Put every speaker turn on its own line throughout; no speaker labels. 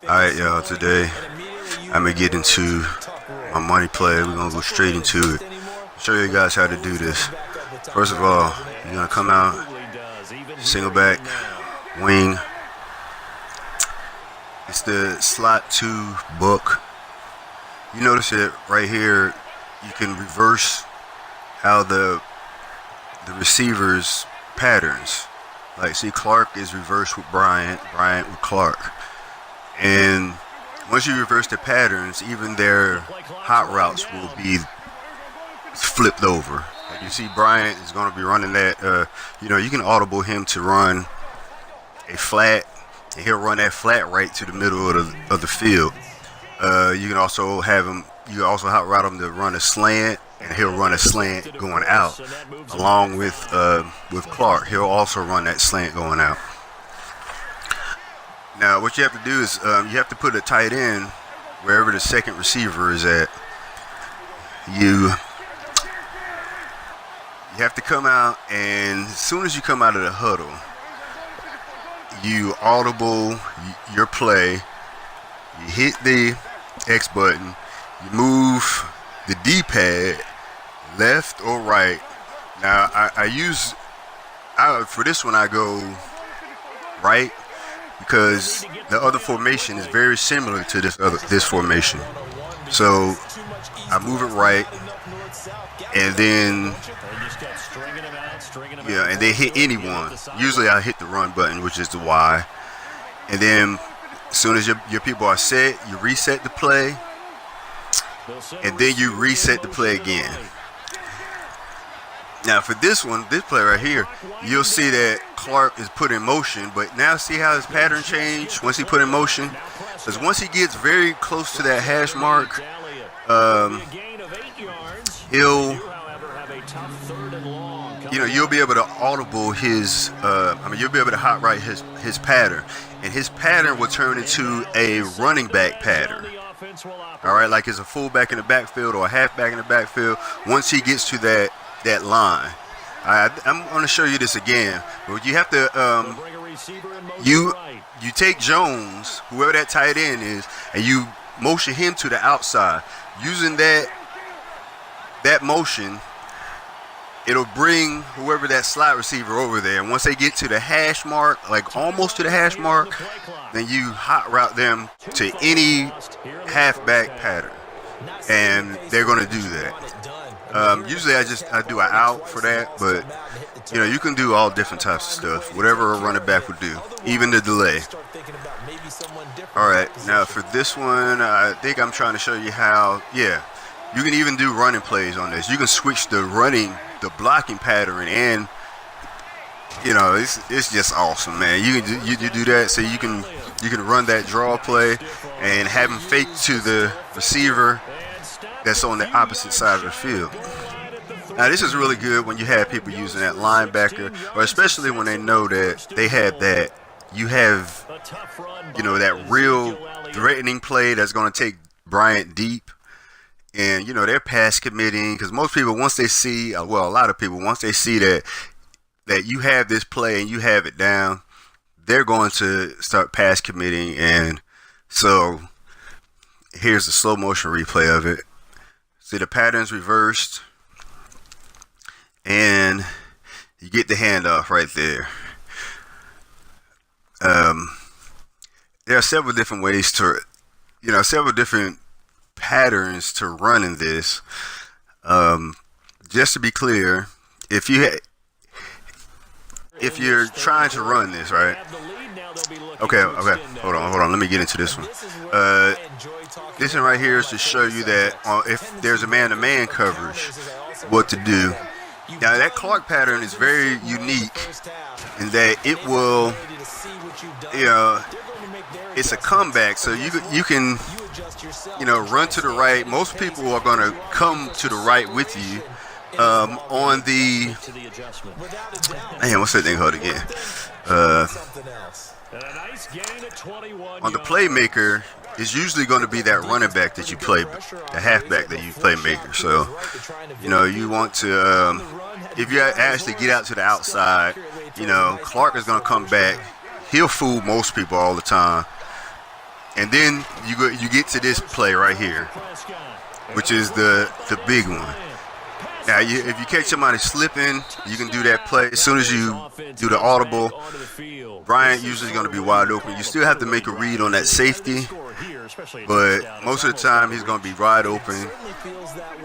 Alright, y'all, today I'm gonna get into my money play. We're gonna go straight into it. Show you guys how to do this. First of all, you're gonna come out, single back, wing. It's the slot 2 book. You notice it right here, you can reverse how the receivers patterns. Like, see, Clark is reversed with Bryant with Clark. And once you reverse the patterns, even their hot routes will be flipped over. Like, you see, Bryant is going to be running that. You can audible him to run a flat, and he'll run that flat right to the middle of the field. You can also have him. You can also hot route him to run a slant, and he'll run a slant going out, along with Clark. He'll also run that slant going out. Now, what you have to do is you have to put a tight end wherever the second receiver is at. You have to come out, and as soon as you come out of the huddle, you audible your play. You hit the X button. You move the D-pad left or right. Now, for this one I go right, because the other formation is very similar to this formation. So I move it right, and then and they hit anyone. Usually I hit the run button, which is the Y, and then as soon as your people are set, you reset the play, and then you reset the play again. Now for this play right here, you'll see that Clark is put in motion, but now see how his pattern changed once he put in motion? Because once he gets very close to that hash mark, you'll be able to audible his, you'll be able to hot right his pattern. And his pattern will turn into a running back pattern. All right, like it's a fullback in the backfield or a halfback in the backfield. Once he gets to that line, I'm going to show you this again. But you have to you take Jones, whoever that tight end is, and you motion him to the outside. Using that motion, it'll bring whoever that slot receiver over there. And once they get to the hash mark, like almost to the hash mark, then you hot route them to any halfback pattern, and they're going to do that. Usually I do an out for that, but you can do all different types of stuff, whatever a running back would do, even the delay. All right, now for this one, I think I'm trying to show you how. You can even do running plays on this. You can switch the blocking pattern, and it's just awesome, man. You do that, so you can run that draw play and have him fake to the receiver that's on the opposite side of the field. Now, this is really good when you have people using that linebacker, or especially when they know that they have that. You have, that real threatening play that's going to take Bryant deep. And, they're pass committing, because most people, once they see, a lot of people, once they see that you have this play and you have it down, they're going to start pass committing. And so here's the slow motion replay of it. See, the pattern's reversed, and you get the handoff right there. There are several different ways to, several different patterns to run in this. Just to be clear, if you're trying to run this, right? Okay, hold on, let me get into this one. This one right here is to show you that if there's a man-to-man coverage, what to do. Now, that Clark pattern is very unique in that it will, it's a comeback, so you can run to the right. Most people are going to come to the right with you on the, what's that thing called again? On the playmaker, is usually going to be that running back that you play, the halfback that you play maker. So, you want to, if you actually get out to the outside, Clark is going to come back. He'll fool most people all the time. And then you get to this play right here, which is the big one. Now, if you catch somebody slipping, you can do that play. As soon as you do the audible, Bryant usually is going to be wide open. You still have to make a read on that safety, but most of the time he's going to be wide open.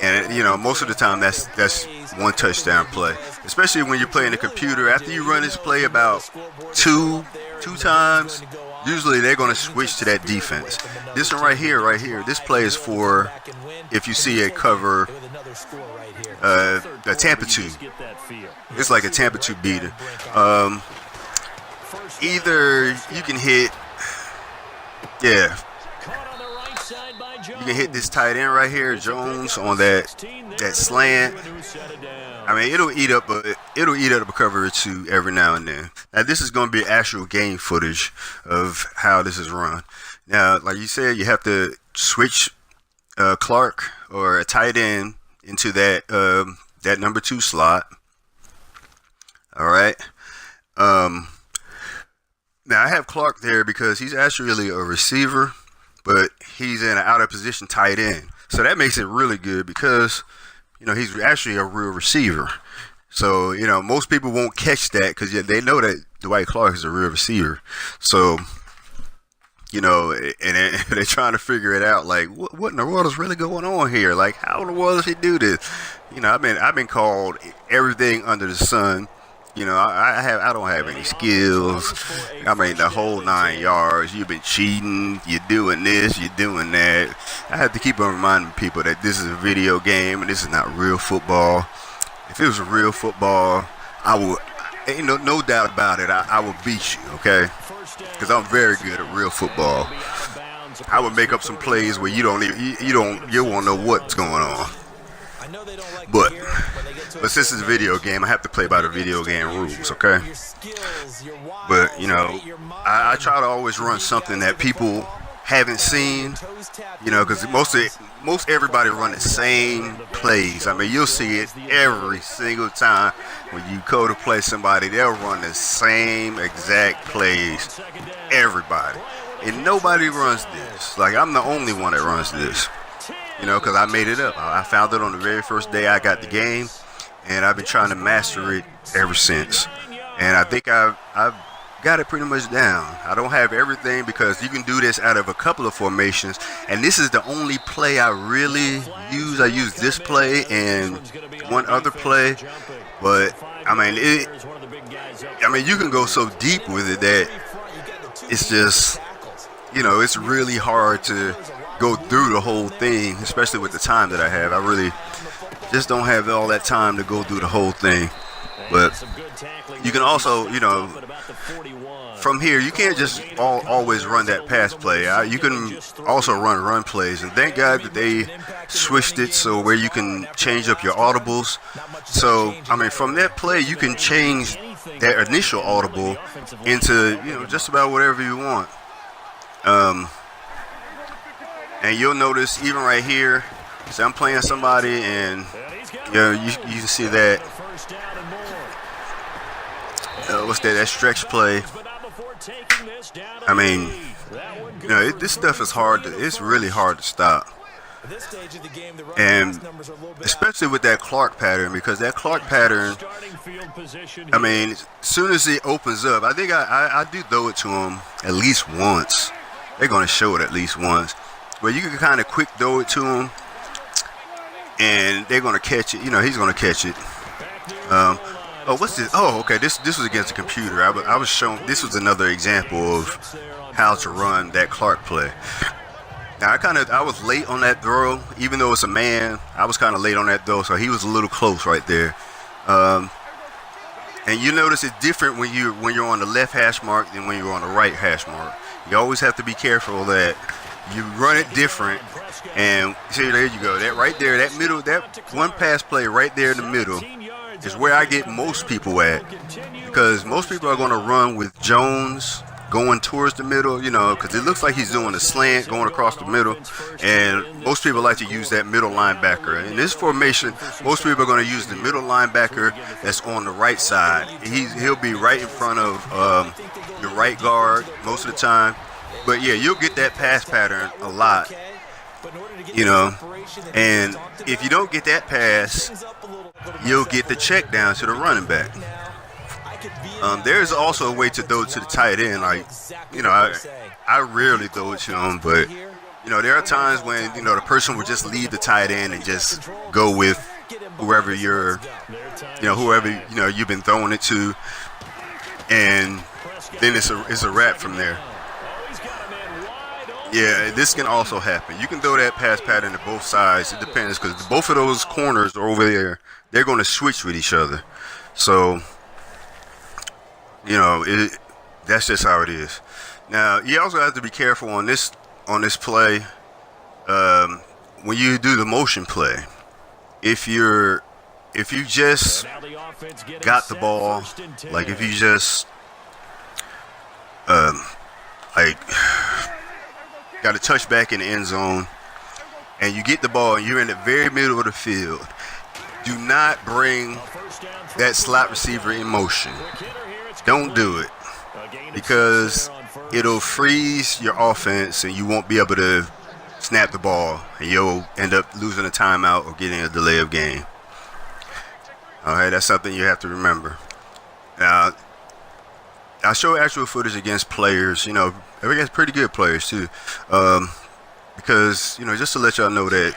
And most of the time that's one touchdown play. Especially when you're playing the computer. After you run this play about two times, usually they're going to switch to that defense. This one right here. This play is for if you see a cover. The Tampa 2. It's like a Tampa 2 beater. Either you can hit, you can hit this tight end right here, Jones, on that slant. I mean, it'll eat up a cover or two every now and then. Now, this is going to be actual game footage of how this is run. Now, like you said, you have to switch Clark or a tight end into that number 2 slot. All right. Now I have Clark there because he's actually a receiver, but he's in an out of position tight end. So that makes it really good because he's actually a real receiver. So most people won't catch that because they know that Dwight Clark is a real receiver. So and they're trying to figure it out. Like, what in the world is really going on here? Like, how in the world does he do this? I've been called everything under the sun. I don't have any skills. I mean, the whole 9 yards. You've been cheating. You're doing this. You're doing that. I have to keep on reminding people that this is a video game and this is not real football. If it was a real football, I would. Ain't no doubt about it. I will beat you. Okay. Because I'm very good at real football. I would make up some plays where you won't know what's going on. But since it's a video game, I have to play by the video game rules, okay? But I try to always run something that people haven't seen, because most everybody run the same plays. I mean, you'll see it every single time when you go to play somebody. They'll run the same exact plays. Everybody. And nobody runs this. Like, I'm the only one that runs this, because I made it up. I found it on the very first day I got the game, and I've been trying to master it ever since. And I think I've got it pretty much down. I don't have everything because you can do this out of a couple of formations, and this is the only play I really use. I use this play and one other play, but I mean you can go so deep with it that it's just it's really hard to go through the whole thing, especially with the time that I have. I really just don't have all that time to go through the whole thing. But you can also, from here, you can't just always run that pass play. You can also run plays. And thank God that they switched it so where you can change up your audibles. So, I mean, from that play, you can change that initial audible into, just about whatever you want. And you'll notice even right here, so I'm playing somebody and, you can see that. What's that stretch play? I mean, this stuff is it's really hard to stop. And especially with that Clark pattern, because that Clark pattern, I mean, as soon as it opens up, I think I do throw it to him at least once. They're going to show it at least once. But you can kind of quick throw it to him, and they're going to catch it. He's going to catch it. What's this? Oh, okay. This was against the computer. I was shown. This was another example of how to run that Clark play. Now I was late on that throw, even though it's a man. I was kind of late on that throw, so he was a little close right there. And you notice it's different when you're on the left hash mark than when you're on the right hash mark. You always have to be careful that you run it different. And see, there you go. That right there, that middle, that one pass play right there in the middle is where I get most people at, because most people are going to run with Jones going towards the middle, because it looks like he's doing a slant going across the middle, and most people like to use that middle linebacker. In this formation, most people are going to use the middle linebacker that's on the right side. He'll be right in front of your right guard most of the time, But yeah, you'll get that pass pattern a lot, you know. And if you don't get that pass, you'll get the check down to the running back. There's also a way to throw it to the tight end. Like, you know, I rarely throw it to him, but you know, there are times when, you know, the person will just leave the tight end and just go with whoever you've been throwing it to, and then it's a wrap from there. Yeah, this can also happen. You can throw that pass pattern to both sides. It depends, because both of those corners are over there. They're going to switch with each other. So, you know, that's just how it is. Now, you also have to be careful on this play. When you do the motion play, if you just got the ball, like if you just got a touchback in the end zone, and you get the ball and you're in the very middle of the field, do not bring that slot receiver in motion. Don't do it, because it'll freeze your offense and you won't be able to snap the ball, and you'll end up losing a timeout or getting a delay of game. All right, that's something you have to remember. Now, I show actual footage against players, you know, against pretty good players too, because, you know, just to let y'all know that,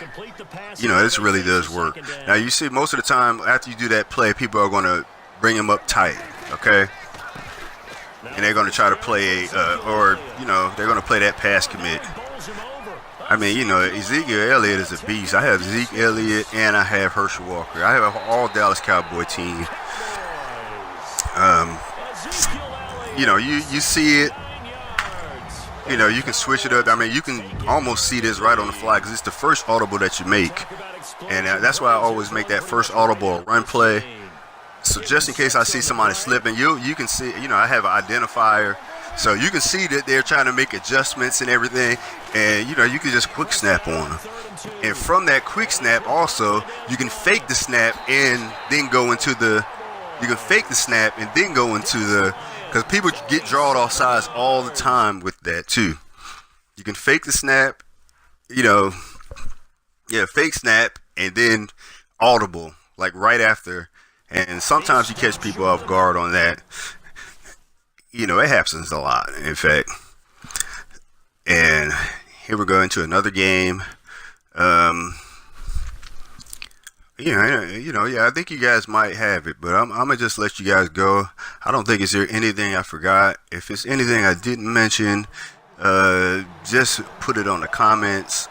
you know, this really does work. Now, you see, most of the time after you do that play, people are going to bring him up tight, okay? And they're going to try to play, or, you know, they're going to play that pass commit. I mean, you know, Ezekiel Elliott is a beast. I have Zeke Elliott and I have Herschel Walker. I have an all Dallas Cowboy team. You know, you see it. You know, you can switch it up. I mean, you can almost see this right on the fly, because it's the first audible that you make. And that's why I always make that first audible a run play. So just in case I see somebody slipping, you can see, you know, I have an identifier. So you can see that they're trying to make adjustments and everything. And, you know, you can just quick snap on them. And from that quick snap also, you can fake the snap and then go into the, because people get drawn off sides all the time with that too. You can fake the snap, you know, fake snap and then audible, like right after. And sometimes you catch people off guard on that. You know, it happens a lot, in fact. And here we're going to another game. I think you guys might have it, but I'm gonna just let you guys go. I don't think is there anything I forgot. If it's anything I didn't mention, just put it on the comments.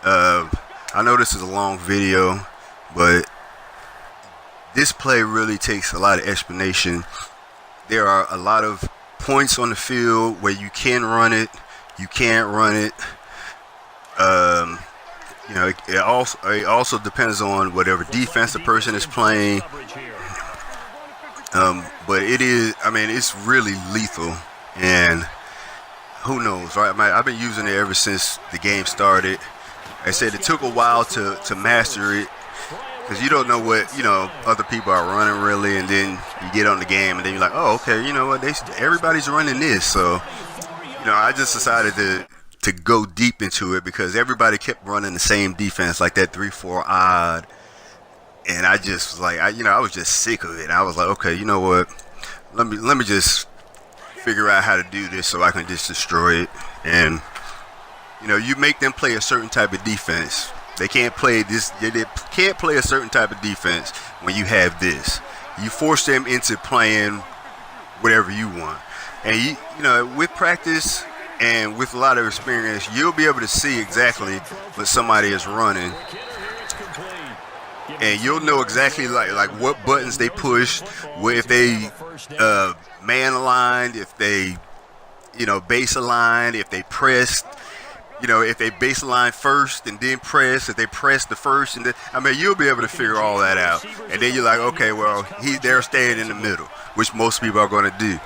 I know this is a long video, but this play really takes a lot of explanation. There are a lot of points on the field where you can run it, you can't run it. You know, it also depends on whatever defense the person is playing. But it is, I mean, it's really lethal, and who knows, right? I've been using it ever since the game started. I said it took a while to master it, because you don't know what, you know, other people are running really, and then you get on the game and then you're like, oh, okay, you know what, everybody's running this. So, you know, I just decided to go deep into it, because everybody kept running the same defense, like that 3-4 odd, and I just was like, I was just sick of it. I was like, okay, you know what, let me just figure out how to do this so I can just destroy it. And, you know, you make them play a certain type of defense. They can't play this. They can't play a certain type of defense when you have this. You force them into playing whatever you want, and you know, with practice and with a lot of experience, you'll be able to see exactly what somebody is running, and you'll know exactly like what buttons they push, if they man aligned, if they, you know, base aligned, if they pressed. You know, if they baseline first and then press, if they press the first and then, I mean, you'll be able to figure all that out. And then you're like, okay, well, they're staying in the middle, which most people are going to do.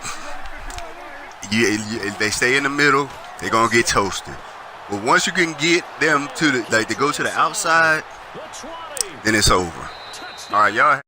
If they stay in the middle, they're going to get toasted. But once you can get them to to go to the outside, then it's over. All right, y'all.